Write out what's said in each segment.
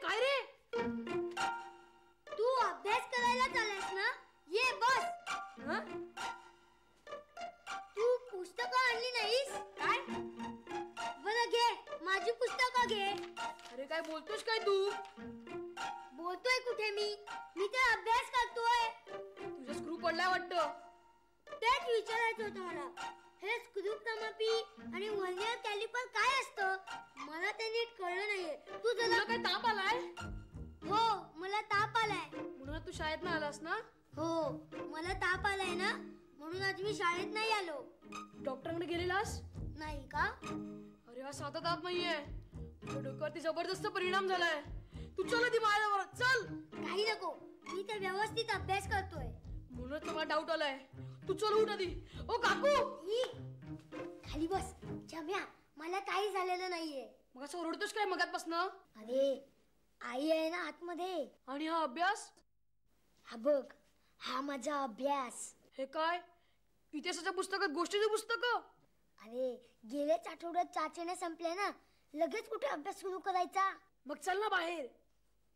काय रे? तू अभ्यास करायला चाललास ना? ये बस. तू पुस्तकं आणली नाहीस काय? बरं घे, माझी पुस्तकं घे. अरे काय बोलतोस काय तू? बोलतोय कुठे मी तर अभ्यास करतोय. तुझा स्क्रू पडलाय वाटतं. तेच विचारायचं होतं मला. हे स्क्रू टमापी आणि व्हर्नियर कॅलिपर काय असतं? मला ते नीट कळलं नाहीये. तू तुला काय ताप आलाय? हो, मला ताप आलाय. म्हणून तू शाळेत ना आलास ना? हो, मला ताप आलाय ना, म्हणून आज मी शाळेत नाही आलो. डॉक्टरांकडे गेलेलास? नाही का? अरे हा साधा ताप नाहीये. डोक्यावरती जबरदस्त परिणाम झालाय. तू चल आधी माझ्याबरोबर चल. काही नको, मी तर व्यवस्थित अभ्यास करतोय. म्हणूनच मला डाऊट आलाय. तू चल उठ आधी. ओ काकू, खाली बस. जम्या, मला काही झालेलं नाहीये. मग असं ओरडतोस काय मगातपासनं? अरे आई आहे ना आतमध्ये. आणि हा अभ्यास? हा बघ, हा माझा अभ्यास. हे काय? इतिहासाच्या पुस्तकात गोष्टीचे पुस्तक? अरे गेल्याच आठवड्यात चाचण्या संपल्या ना, लगेच कुठे अभ्यास सुरू करायचा? मग चल ना बाहेर.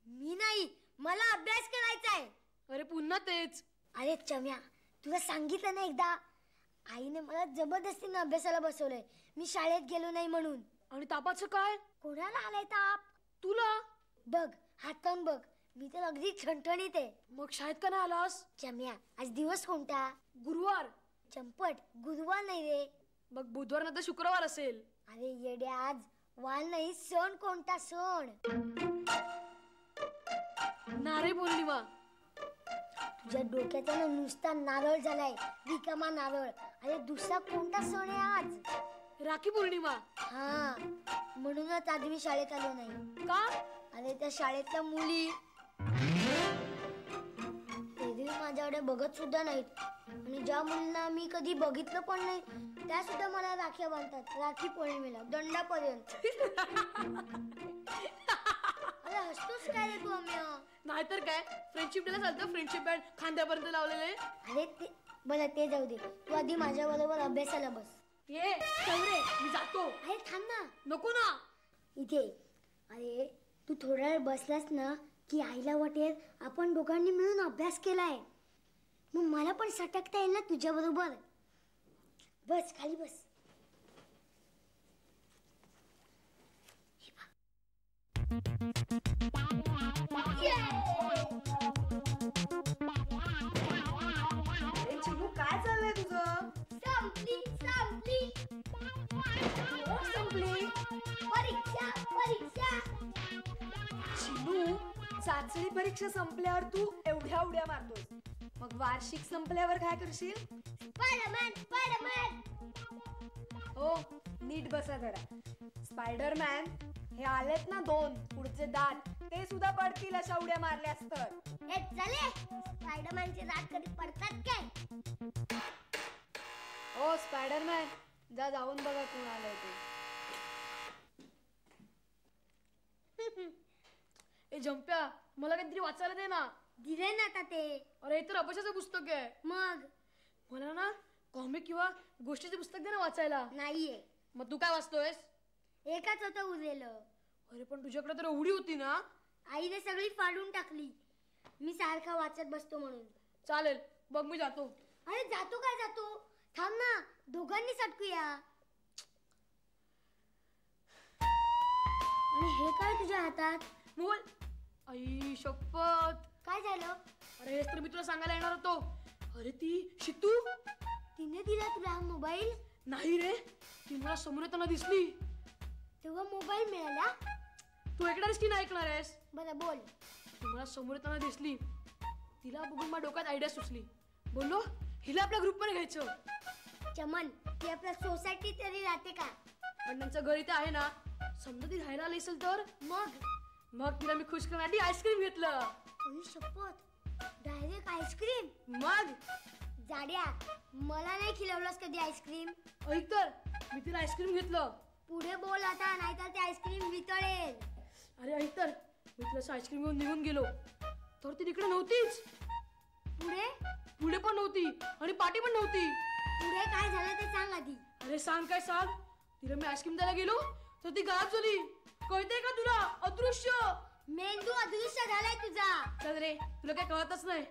मी नाही, मला अभ्यास करायचा आहे. अरे पुन्हा तेच. अरे चम्या, तुला सांगितलं ना एकदा, आईने मला जबरदस्तीने अभ्यासाला बसवलंय. मी शाळेत गेलो नाही म्हणून. आणि तापाचं काय? कोणाला आलाय ताप? तुला. बघ, हात लावून बघ, मी तर अगदी ठणठणीत आहे. मग शाळेत का नाही आलास? चम्या, आज दिवस कोणता? गुरुवार. चंपट, गुरुवार नाही रे. मग बुधवार नंतर शुक्रवार असेल. अरे येड्या, आज वार नाही. सण कोणता? सण नारळी पौर्णिमा. तुझ्या डोक्याचा ना नुसता नारळ झालाय, रिकामा नारळ. अरे दुसरा कोणता सण आहे आज? राखी पौर्णिमा. हा, म्हणूनच आज मी शाळेत आलो नाही. का? अरे त्या शाळेतल्या मुली एरवी माझ्याकडे बघत सुद्धा नाहीत. आणि ज्या मुलींना मी कधी बघितलं पण नाही, त्या सुद्धा मला राख्या बांधतात. राखी पौर्णिमेला दंडापर्यंत. अरे हसतोस काय रे तू अम्या? नाहीतर काय, फ्रेंडशिप डेला चालतं फ्रेंडशिप बँड खांद्यापर्यंत लावलेले. अरे ते बरं, ते जाऊ दे. तू आधी माझ्या बरोबर अभ्यासाला बस. ये चौरे, मी जातो. अरे थांब ना. नको ना. इथे. अरे तू थोडा वेळ बसलास ना की आईला वाटेल आपण दोघांनी मिळून अभ्यास केलाय. मग मला पण सटकता येईल ना तुझ्या बरोबर. बस, खाली बस. चिमू, काय चाललंय तुझं? संपली संपली संपली परीक्षा परीक्षा. चिनू, चाचणी परीक्षा संपल्यावर तू एवढ्या उड्या मारतोस, मग वार्षिक संपल्यावर काय करशील? Spiderman Spiderman. हो, नीट बसा जरा. स्पायडरमॅन हे आलेत ना 2 पुढचे दात, ते सुद्धा पडतील अशा उड्या मारल्यास तर. हे चले, स्पायडरमॅनचे दात कधी पडतात काय? हो स्पायडरमॅन, जा जाऊन बघा कोण आलंय ते. ए जंप्या, मला काहीतरी वाचायला दे ना. दिले ना आता ते. अरे हे तर अभ्यासाचं पुस्तक आहे. मग मला ना कॉमिक किंवा गोष्टीचे पुस्तक दे ना वाचायला. नाहीये. मग तू काय वाचतोयस? एकच होतं उरलेलं. अरे पण तुझ्याकडे तर एवढी होती ना. आईने सगळी फाडून टाकली. मी सारखा वाचत बसतो म्हणून. चालेल, बघ मी जातो. अरे जातो काय जातो? थांब ना, दोघांनी सटकूया. आणि हे काय तुझ्या हातात? मोबाईल. आई शपथ. काय झालं? अरे हेच तर मी तुला सांगायला येणार होतो. अरे ती शितू. तिने दिला तुला हा मोबाईल? नाही रे, ती मला समोर येताना दिसली. तेव्हा मोबाईल मिळाला? तू ऐकणारस की नाही ऐकणार आहेस? बरं बोल. ती मला समोर येताना दिसली. तिला बघून माझ्या डोक्यात आयडिया सुचली. बोललो हिला आपल्या ग्रुपमध्ये घ्यायचं. चमन, ती आपल्या सोसायटीत तरी राहते का? पण त्यांचं घर इथे आहे ना. समजा ती राहायला आली असेल तर मग तिला मी खुश करण्यासाठी आईस्क्रीम घेतलं. अरे शपथ, डायरेक्ट आईस्क्रीम? मग जाड्या, मला नाही खिलवलंस कधी आईस्क्रीम. ऐक तर, मी तिला आईस्क्रीम घेतलं. पुढे बोल आता, नाहीतर ते आईस्क्रीम वितळेल. अरे ऐक तर, मी तिला आईस्क्रीम घेऊन निघून गेलो तर ती तिकडे नव्हतीच. पुढे पण नव्हती आणि पाठी पण नव्हती. पुढे काय झालं ते सांग आधी. अरे सांग काय सांग. तिला मी आईस्क्रीम द्यायला गेलो तर ती गायब झाली. कळतंय का तुला? अदृश्य. मेंदू अदृश्य झालाय तुझा. चल रे, तुला काय कळतच नाही.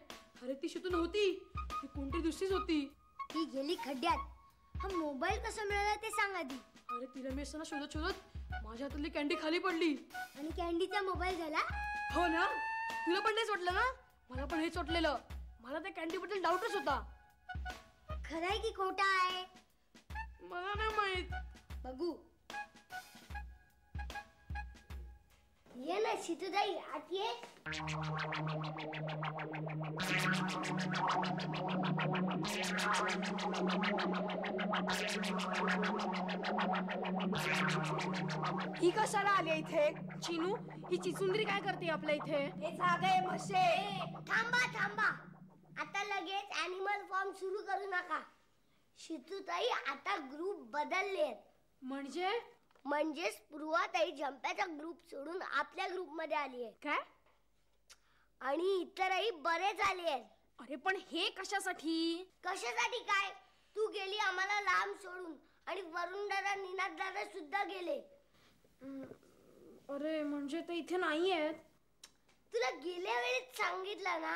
अरे ती शितू नव्हती, ती कोणती दुसरीच होती. ती गेली खड्ड्यात. हा मोबाईल कसा मिळाला ते सांग आधी. अरे तिला मी असताना शोधत शोधत माझ्या हातातली कॅन्डी खाली पडली. आणि कॅन्डीचा मोबाईल झाला. हो ना, तुला पण तेच वाटलं ना? मला पण हेच वाटलेलं. मला त्या कॅन्डी बद्दल डाऊटच होता. खरंय की खोटा आहे मला नाही माहित. बघू. ये ना शितूताई, आत ये. ही कशाला आली इथे? चिनू, ही चिचुंदरी काय करते आपल्या इथे? हे जागा आहे म्हशे. थांबा थांबा, आता लगेच ॲनिमल फॉर्म सुरू करू नका. शितूताई आता ग्रुप बदललेत. म्हणजे स्पृहाताई झंप्याचा ग्रुप सोडून आपल्या ग्रुप मध्ये आली आहे. काय? आणि इतरही बरेच आले आहेत. अरे पण हे कशासाठी? कशासाठी काय? तू गेली आम्हाला लांब सोडून, आणि वरुण दादा, निनाद दादा सुद्धा गेले. अरे म्हणजे ते इथे नाही आहेत. तुला गेल्या वेळेस सांगितलं ना,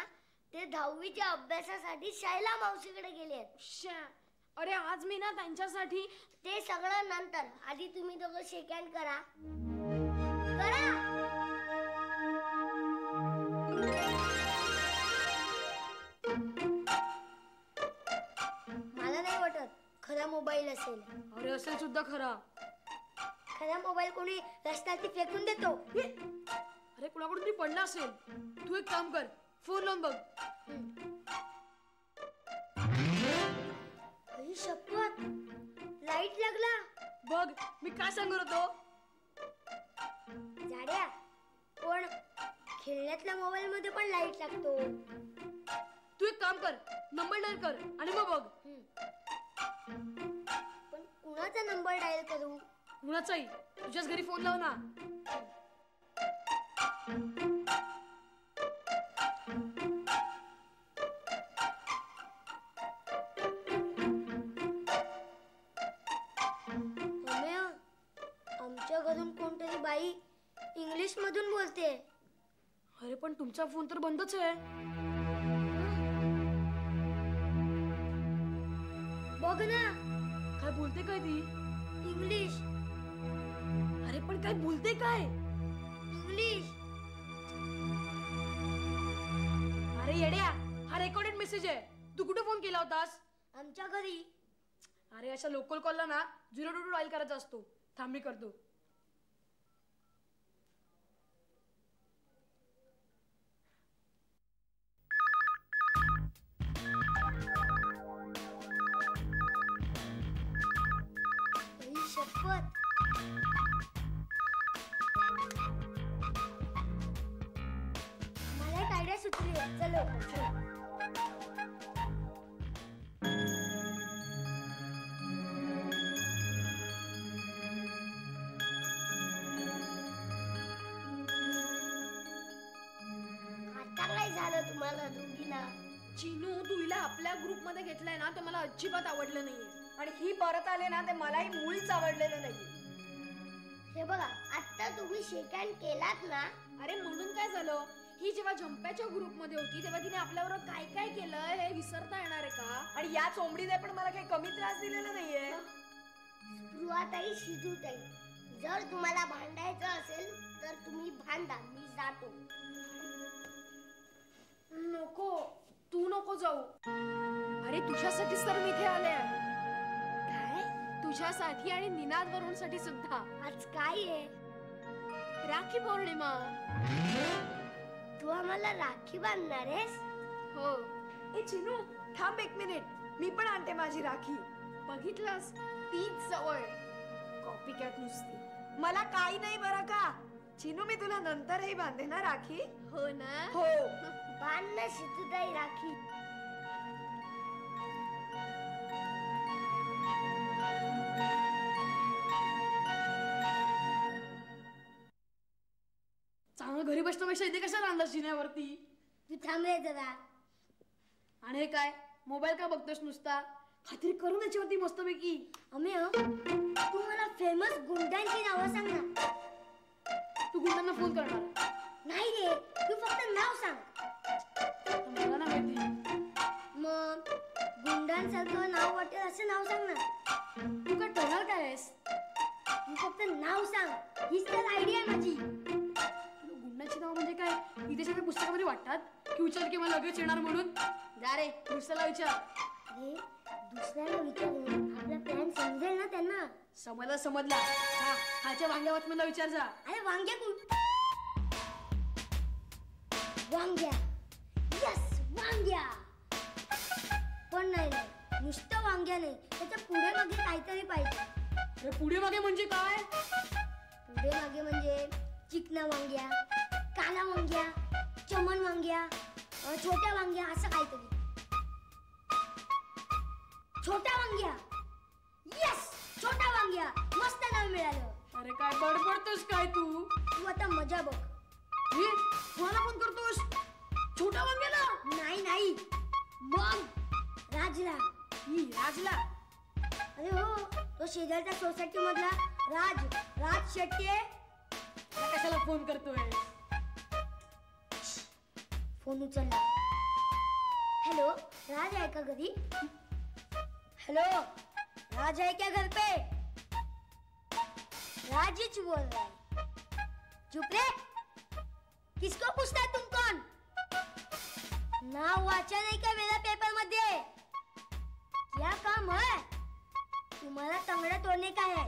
ते 10वीच्या अभ्यासासाठी शैला मावशीकडे गेले आहेत. अरे आज मी ना त्यांच्यासाठी. ते सगळं नंतर. आधी तुम्ही दोघं शेक हँड करा. करा. मला नाही वाटत खरा मोबाईल असेल. अरे असेल सुद्धा खरा. खरा मोबाईल कोणी रस्त्यावरती फेकून देतो. अरे कुणाकडून तरी पडला असेल. तू एक काम कर, फोन लावून बघ. अरे शपथ, लाईट लागला. बघ मी काय सांगत होतो. जाड्या, पण खेळण्यातल्या मोबाईल मध्ये पण लाईट लागतो. तू एक काम कर, नंबर डायल कर आणि मग बघ. पण कुणाचा नंबर डायल करू? कुणाचाही, तुझ्याच घरी फोन लाव ना. आमच्या घरून कोणतरी बाई इंग्लिश मधून बोलते. अरे पण तुमचा फोन तर बंदच आहे. बघ ना. काय बोलते काय ती? इंग्लिश. अरे पण काय बोलते काय? इंग्लिश. अरे येड्या, हा रेकॉर्डेड मेसेज आहे. तू कुठे फोन केला होतास? आमच्या घरी. अरे अशा लोकल कॉलला ना 02 डायल करायचा असतो. थांब मी करतो. शपथ. मला एक आयडिया सुचली. चलो. आता काय झालं तुम्हाला दोघींना? चिनू, तू हिला आपल्या ग्रुप मध्ये घेतलाय ना, ते मला अजिबात आवडलं नाहीये. आणि ही परत आले ना, ते मलाही मुळीच आवडलेलं नाही. हे बघा, आता तुम्ही शेक हँड केलात ना. अरे म्हणून काय झालं? ही जेव्हा झंप्याच्या ग्रुप मध्ये होती तेव्हा तिने आपल्यावर काय काय केलं हे विसरता येणार आहे का? आणि या चोंबडीने पण मला काही कमी त्रास दिलेला नाहीये. स्पृहाताई, शितूताई, जर तुम्हाला भांडायचं असेल तर तुम्ही भांडा. मी जातो. नको, तू नको जाऊ. अरे तुझ्यासाठीच तर मी इथे आले. काय? तुझ्यासाठी आणि निनाद वरुण साठी सुद्धा. आज काय आहे? राखी पौर्णिमा. तू आम्हाला राखी बांधणार आहेस? हो. ए चिनू, थांब एक मिनिट, मी पण आणते माझी राखी. बघितलंस, तीच जवळ. कॉपी कॅट नुसती. मला काही नाही बरं का. चिनू, मी तुला नंतरही बांधे ना राखी. हो ना? हो. बांध ना शितूताई राखी. चांगलं घरी बसण्यापेक्षा इथे कशाला आणलास जिन्यावरती? तू थांब रे जरा. आणि हे काय, मोबाईल का बघतोस नुसता? खात्री करून याच्यावरती मस्तपैकी. अमे, तू मला फेमस गुंडांची नावं सांग ना. तू गुंडांना फोन करणार? नाही रे, तू फक्त नाव सांग. आता मला नाही माहिती. मग गुंडांसारखं नाव वाटेल असं नाव सांग ना. तू काय ठरणार काय आहेस? तू फक्त नाव सांग, हीच तर आयडिया आहे माझी. गुंडाची नाव म्हणजे काय इथे सगळ्या पुस्तकामध्ये वाटतात की उचल की मला लगेच येणार म्हणून? जा रे दुसऱ्याला विचार. अरे दुसऱ्याला विचारून आपला प्लॅन समजेल ना त्यांना. समजला. हा खालच्या वांग्या वॉचमॅनला विचार जा. अरे वांग्या वांग्या, यस वांग्या. पण नाही नाही, नुसतं वांग्या नाही, त्याच्या पुढे मागे काहीतरी पाहिजे. अरे पुढे मागे म्हणजे काय? पुढे मागे म्हणजे चिकना वांग्या, काला वांग्या, चमन वांग्या, छोट्या वांग्या असं काहीतरी. छोट्या वांग्या, यस छोटा वांग्या. मस्त नाव मिळालं. अरे काय बडबडतोस काय तू? तू आता मजा बघ. हे मला फोन करतोस छोट्या वांग्याला? नाही नाही, मग राजला. ही राजला? अरे हो, तो शेजारच्या सोसायटी मधला राज शेट्टी आहे. मला कशाला फोन करतोय? फोन उचलला. हेलो, राज आहे का घरी? हेलो, राज है क्या घर पे? राज ही बोल रहा है. चुप रे. किसको पूछता है तुम कौन? नाव वाचा नहीं क्या मेरा पेपर मध्ये? क्या काम है? तुम्हाला तंगड़ा तोड़ने का है.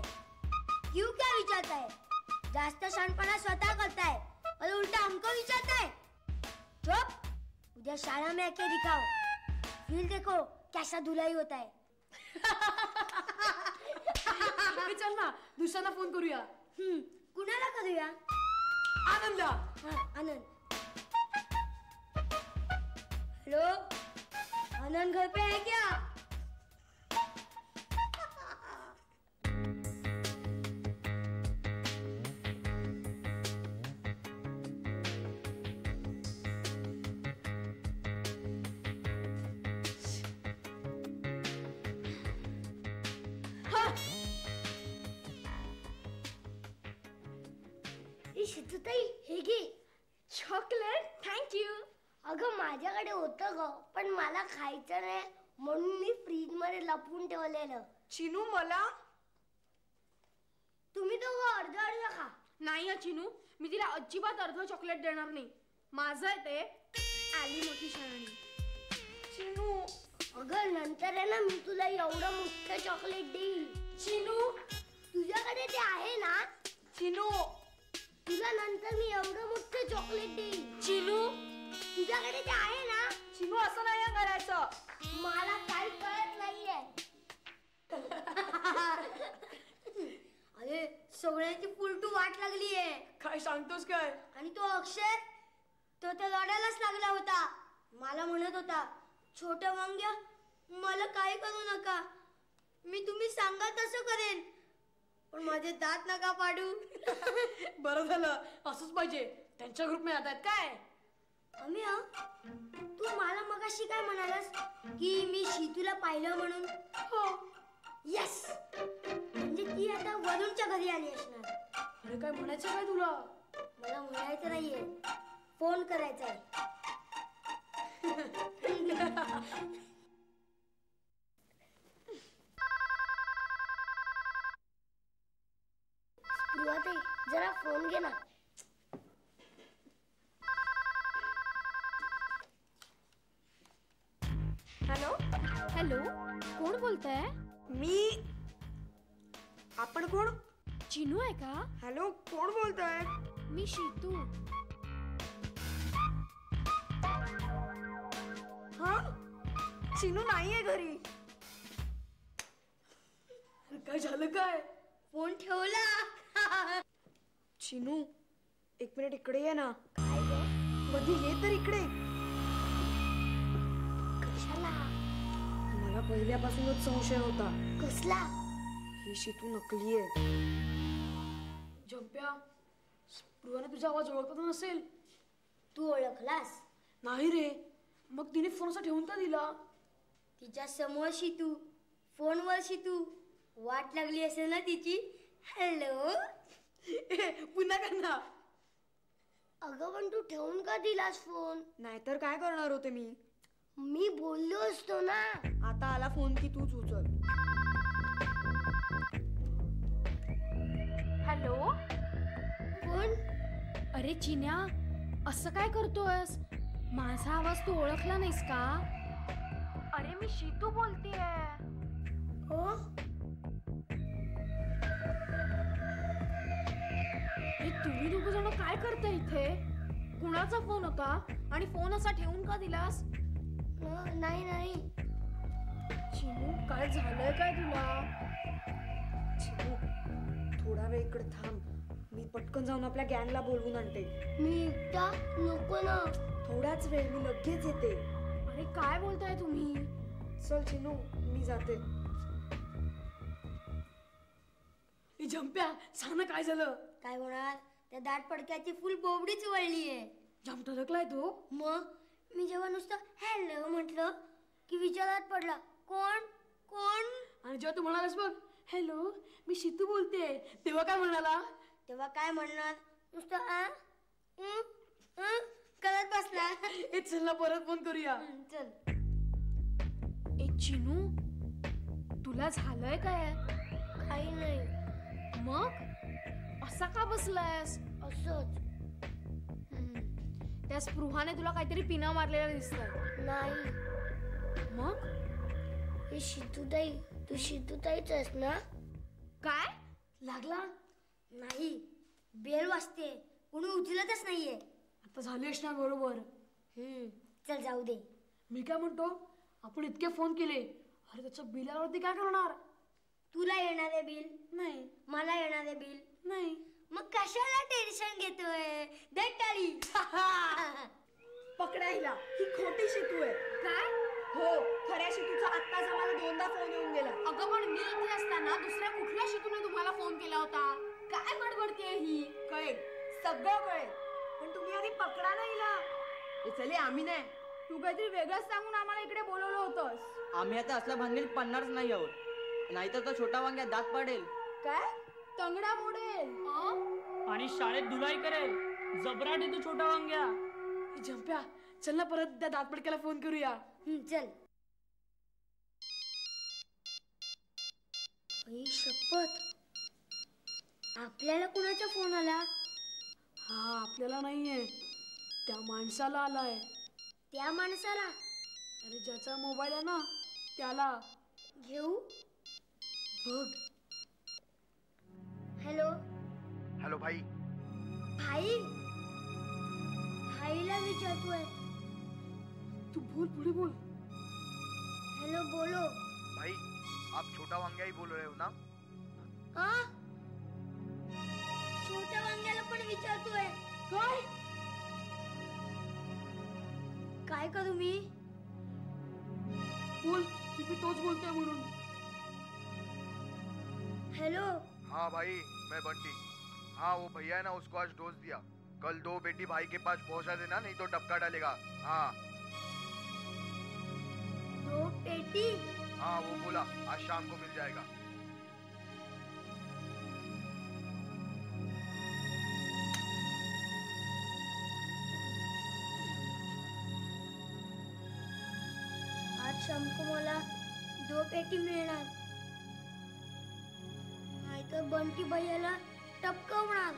क्यों क्या विचारता है? जास्त शहाणपणा स्वतः करता है और उल्टा हमको विचारता है. चुप. उधर शाला में आके दिखाओ. फिर देखो कैसा धुलाई होता है. हे चल ना दुसऱ्यांना फोन करूया. कुणाला करूया? आनंदला. हाँ आनंद. हेलो, आनंद घर पे है क्या? शितुताई हे घे चॉकलेट. थँक्यू. अगं माझ्याकडे होतं ग, पण मला खायचं नाही म्हणून मी फ्रीज मध्ये लपवून ठेवलेलं. चिनू मला तुम्ही तो अर्ध अर्ध खा. नाही हा चिनू, मी तिला अजिबात अर्ध चॉकलेट देणार नाही. माझं आहे ते. आली मोठी शाळणी. चिनू. अगं नंतर आहे ना मी तुला एवढं मोठं चॉकलेट देईल. चिनू तुझ्याकडे ते आहे ना? चिनू. तुला नंतर मी एवढं मोठं चॉकलेट देईल. चिनू तुझ्याकडे ते आहे ना? चिनू असं नाही करायचं. मला काही कळत नाहीये. अरे सगळ्यांची फुलटू वाट लागलीये. काय सांगतोस काय? आणि तो अक्षय तो तर रडायलाच लागला होता. मला म्हणत होता, छोट्या वांग्या मला काही करू नका, मी तुम्ही सांगा तसं करेन, पण माझे दात नका पाडू. बरं झालं, असंच पाहिजे. त्यांच्या ग्रुप मध्ये आहेत काय? अमिया, तू मला मगाशी काय म्हणालास की मी शीतूला पाहिलं म्हणून? हो. यस. म्हणजे ती आता वरुणच्या घरी आली असणार. अरे काय म्हणायचं काय तुला? मला म्हणायचं नाहीये, फोन करायचा आहे. स्पृहाताई, जरा फोन घे ना. हॅलो. हॅलो, कोण बोलताय? मी. आपण कोण? चिनू आहे का? हॅलो, कोण बोलताय? मी शीतू. हा, चिनू नाहीये घरी. काय झालं काय? फोन ठेवला. चिनू, एक मिनिट इकडे ये ना. काय ग? कधी ये तर इकडे. कशाला? मला पहिल्यापासूनच संशय होता. कसला? ही शीतू नकली आहे. जंप्या, स्पृहाने तुझा आवाज ओळखत नसेल. तू ओळखलास? नाही रे, मग तिने फोन असा ठेवून का दिला? तिच्या समोर शितू, फोनवर शितू. वाट लागली असेल ना तिची. हॅलो. पुन्हा कर ना. अगं पण तू ठेवून का दिलास फोन? नाहीतर काय करणार होते मी बोललो असतो ना. आता आला फोन की तूच उचल. हॅलो. कोण? अरे चिन्या, असं काय करतोयस? माझा आवाज तू ओळखला नाहीस का? अरे मी शीतू बोलतेय. हो. अरे तुम्ही दोघ जण काय करताय इथे? कुणाचा फोन होता आणि फोन असा ठेवून का दिलास? नाही. चिनू, काय झालंय काय तुला? चिनू, थोडा वेळ इकडे थांब. मी पटकन जाऊन आपल्या गँगला बोलवून आणते. मी एकटा नको ना. थोडाच वेळ, मी लगेच येते. अरे काय बोलताय तुम्ही? चल चिनू, मी जाते. जंप्या, सांग ना काय झालं? काय होणार? त्या दाट पडक्याची फुल बोबडीच वळलीये. जाम टलकलाय तो. मग मी जेव्हा नुसतं हॅलो म्हटलं की विचारात पडला, कोण कोण? आणि जेव्हा तू म्हणालास बघ, हॅलो मी शीतू बोलते, तेव्हा काय म्हणाला? तेव्हा काय म्हणणार? नुसतं करत बसला. ए चल ना परत फोन करूया. चल. ए चिनू, तुला झालंय काय? काही नाही. मग असा का बसलायस? असंच. त्या स्पृहाने तुला काहीतरी पिना मारलेला दिसतोय. नाही. मग हे शितूताई, तू शितूताईच आहेस ना? काय? लागला? नाही. बेल वाजते, कोणी उचलतच नाहीये. आता झाली असणार बरोबर. चल जाऊ दे. मी काय म्हणतो, आपण इतके फोन केले, अरे त्याचं बिल आल्यावरती काय करणार? तुला येणार आहे बिल? नाही. मला येणार आहे बिल? नाही. मग कशाला टेन्शन घेतोय? दे टाळी. पकडायला ही खोटी शितू आहे. काय? हो, खऱ्या शितूचा आत्ताच आम्हाला 2दा फोन येऊन गेला. अगं पण मी इथे असताना दुसऱ्या कुठल्या शितूने तुम्हाला फोन केला होता? काय बडबडतेय ही? कळेल, सगळं कळेल, पण तुम्ही आधी पकडा ना हिला. चले आम्ही नाही. तू काहीतरी वेगळंच सांगून आम्हाला इकडे बोलवलं होतंस. आम्ही आता असल्या भानगडीत पडणारच नाही आहोत. नाहीतर तो छोटा वांग्या दात पाडेल. काय? तंगडा मोडेल आणि शाळेत धुलाई करेल. जबराट आहे तू छोटा वांग्या. जंप्या, चल ना परत त्या दातपडक्याला फोन करूया. चल. आई शपथ, आपल्याला कुणाचा फोन आला? हा आपल्याला नाहीये, त्या माणसाला आलाय. त्या माणसाला? अरे ज्याचा मोबाईल आहे ना त्याला. घेऊ? बघ. हॅलो. हेलो भाई. भाई? भाईला विचारतोय. तू बोल, पुढे बोल. हॅलो, बोलो. भाई आप छोटा वांग्या ही बोल रहे हो ना? हा? छोट्या वांग्याला पण विचारतोय. काय? काय करू मी? बोल की मी तोच बोलतोय म्हणून. हेलो. हाँ भाई, मैं बंटी. हाँ वो भैया है ना, उसको आज डोज दिया. कल 2 बेटी भाई के पास पहुंचा देना, नहीं तो टपका डालेगा. हाँ 2 पेटी? हाँ वो बोला आज शाम को मिल जाएगा. आज शाम को मला 2 पेटी मिळणार. नाहीतर बंटी भैयाला टपकवणार.